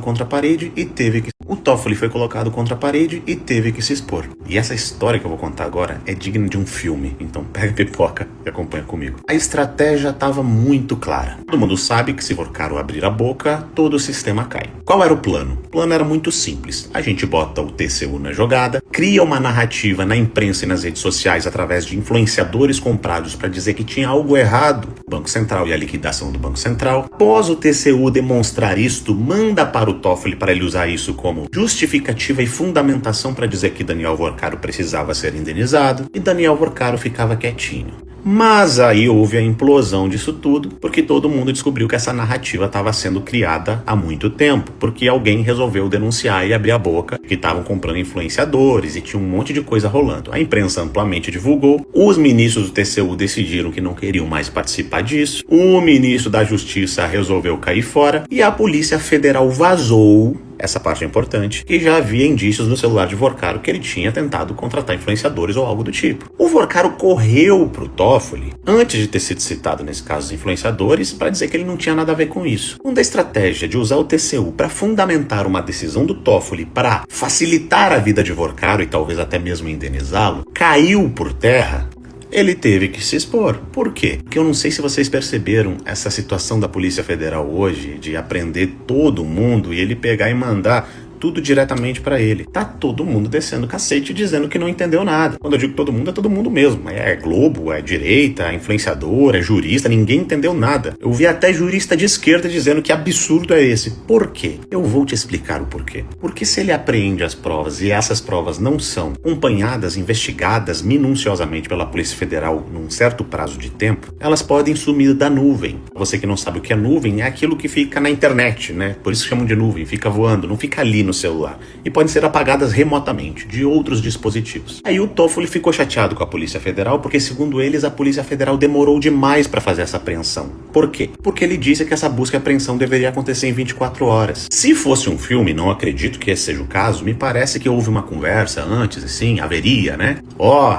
contra a parede e teve que... O Toffoli foi colocado contra a parede e teve que se expor. E essa história que eu vou contar agora é digna de um filme, então pega a pipoca e acompanha comigo. A estratégia estava muito clara. Todo mundo sabe que se Vorkaro abrir a boca, todo o sistema cai. Qual era o plano? O plano era muito simples. A gente bota o TCU na jogada, cria uma narrativa na imprensa e nas redes sociais através de influenciadores comprados para dizer que tinha algo errado no Banco Central e a liquidação do Banco Central. Após o TCU demonstrar isto, manda para o Toffoli para ele usar isso como justificativa e fundamentação para dizer que Daniel Vorkaro precisava ser indenizado, e Daniel Vorkaro ficava quietinho. Mas aí houve a implosão disso tudo, porque todo mundo descobriu que essa narrativa estava sendo criada há muito tempo, porque alguém resolveu denunciar e abrir a boca que estavam comprando influenciadores e tinha um monte de coisa rolando. A imprensa amplamente divulgou, os ministros do TCU decidiram que não queriam mais participar disso, o ministro da Justiça resolveu cair fora e a Polícia Federal vazou, essa parte é importante, que já havia indícios no celular de Vorkaro que ele tinha tentado contratar influenciadores ou algo do tipo. O Vorkaro correu pro Toffoli, antes de ter sido citado nesse caso os influenciadores, para dizer que ele não tinha nada a ver com isso. Quando a estratégia de usar o TCU para fundamentar uma decisão do Toffoli para facilitar a vida de Vorkaro e talvez até mesmo indenizá-lo, caiu por terra, ele teve que se expor. Por quê? Porque eu não sei se vocês perceberam essa situação da Polícia Federal hoje, de aprender todo mundo e ele pegar e mandar tudo diretamente pra ele. Tá todo mundo descendo cacete dizendo que não entendeu nada. Quando eu digo todo mundo, é todo mundo mesmo. É Globo, é direita, é influenciador, é jurista, ninguém entendeu nada. Eu vi até jurista de esquerda dizendo que absurdo é esse. Por quê? Eu vou te explicar o porquê. Porque se ele apreende as provas e essas provas não são acompanhadas, investigadas minuciosamente pela Polícia Federal num certo prazo de tempo, elas podem sumir da nuvem. Você que não sabe o que é nuvem, é aquilo que fica na internet, né? Por isso chamam de nuvem, fica voando, não fica ali no celular, e podem ser apagadas remotamente de outros dispositivos. Aí o Toffoli ficou chateado com a Polícia Federal porque, segundo eles, a Polícia Federal demorou demais para fazer essa apreensão. Por quê? Porque ele disse que essa busca e apreensão deveria acontecer em 24 horas. Se fosse um filme, não acredito que esse seja o caso, me parece que houve uma conversa antes, assim, haveria, né?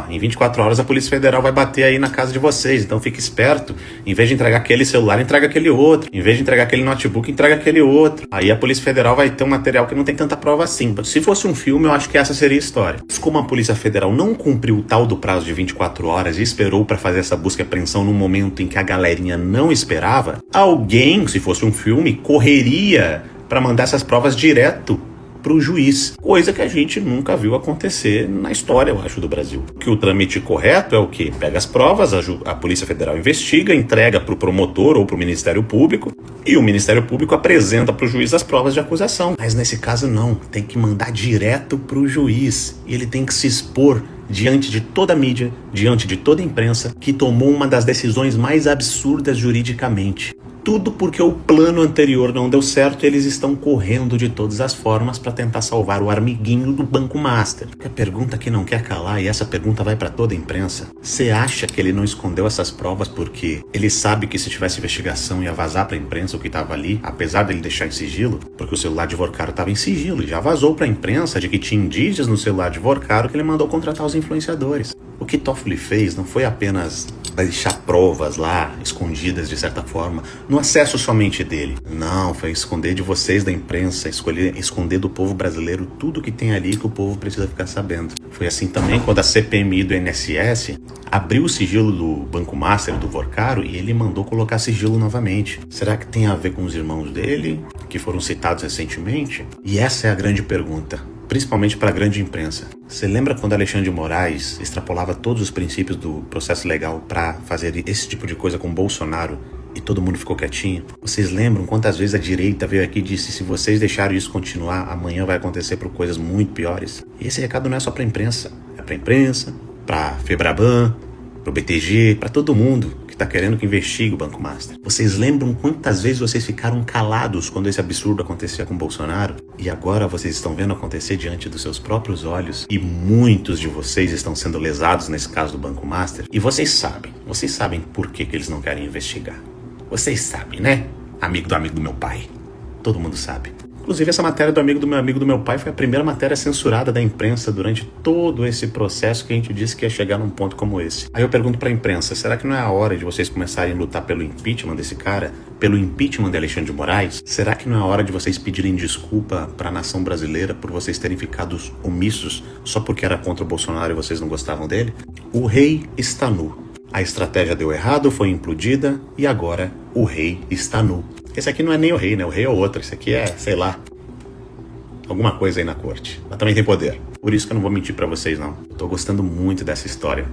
Em 24 horas a Polícia Federal vai bater aí na casa de vocês, então fique esperto, em vez de entregar aquele celular, entrega aquele outro, em vez de entregar aquele notebook, entrega aquele outro. Aí a Polícia Federal vai ter um material que não tem tanta prova assim. Se fosse um filme, eu acho que essa seria a história. Mas como a Polícia Federal não cumpriu o tal do prazo de 24 horas e esperou para fazer essa busca e apreensão num momento em que a galerinha não esperava, alguém, se fosse um filme, correria para mandar essas provas direto pro juiz, coisa que a gente nunca viu acontecer na história, eu acho, do Brasil. Que o trâmite correto é o quê? Pega as provas, a Polícia Federal investiga, entrega pro promotor ou pro Ministério Público, e o Ministério Público apresenta pro juiz as provas de acusação. Mas nesse caso não, tem que mandar direto pro juiz, e ele tem que se expor diante de toda a mídia, diante de toda a imprensa, que tomou uma das decisões mais absurdas juridicamente. Tudo porque o plano anterior não deu certo e eles estão correndo de todas as formas para tentar salvar o amiguinho do Banco Master. A pergunta que não quer calar, e essa pergunta vai para toda a imprensa: você acha que ele não escondeu essas provas porque ele sabe que se tivesse investigação ia vazar para a imprensa o que estava ali, apesar dele deixar em sigilo? Porque o celular de Vorkaro estava em sigilo e já vazou para a imprensa de que tinha indícios no celular de Vorkaro que ele mandou contratar os influenciadores. O que Toffoli fez não foi apenas deixar provas lá, escondidas de certa forma, no acesso somente dele. Não, foi esconder de vocês da imprensa, esconder do povo brasileiro tudo que tem ali que o povo precisa ficar sabendo. Foi assim também quando a CPMI do INSS abriu o sigilo do Banco Master, do Vorkaro, e ele mandou colocar sigilo novamente. Será que tem a ver com os irmãos dele, que foram citados recentemente? E essa é a grande pergunta, principalmente para a grande imprensa. Você lembra quando Alexandre de Moraes extrapolava todos os princípios do processo legal para fazer esse tipo de coisa com Bolsonaro e todo mundo ficou quietinho? Vocês lembram quantas vezes a direita veio aqui e disse: se vocês deixarem isso continuar, amanhã vai acontecer por coisas muito piores? E esse recado não é só para a imprensa, é para a imprensa, para Febraban, para o BTG, para todo mundo que está querendo que investigue o Banco Master. Vocês lembram quantas vezes vocês ficaram calados quando esse absurdo acontecia com Bolsonaro? E agora vocês estão vendo acontecer diante dos seus próprios olhos, e muitos de vocês estão sendo lesados nesse caso do Banco Master. E vocês sabem por que eles não querem investigar. Vocês sabem, né? Amigo do meu pai. Todo mundo sabe. Inclusive, essa matéria do amigo do meu pai foi a primeira matéria censurada da imprensa durante todo esse processo que a gente disse que ia chegar num ponto como esse. Aí eu pergunto pra imprensa, será que não é a hora de vocês começarem a lutar pelo impeachment desse cara? Pelo impeachment de Alexandre de Moraes? Será que não é a hora de vocês pedirem desculpa pra nação brasileira por vocês terem ficado omissos só porque era contra o Bolsonaro e vocês não gostavam dele? O rei está nu. A estratégia deu errado, foi implodida e agora o rei está nu. Esse aqui não é nem o rei, né? O rei é o outro. Esse aqui é, sei lá, alguma coisa aí na corte. Mas também tem poder. Por isso que eu não vou mentir pra vocês, não. Eu tô gostando muito dessa história.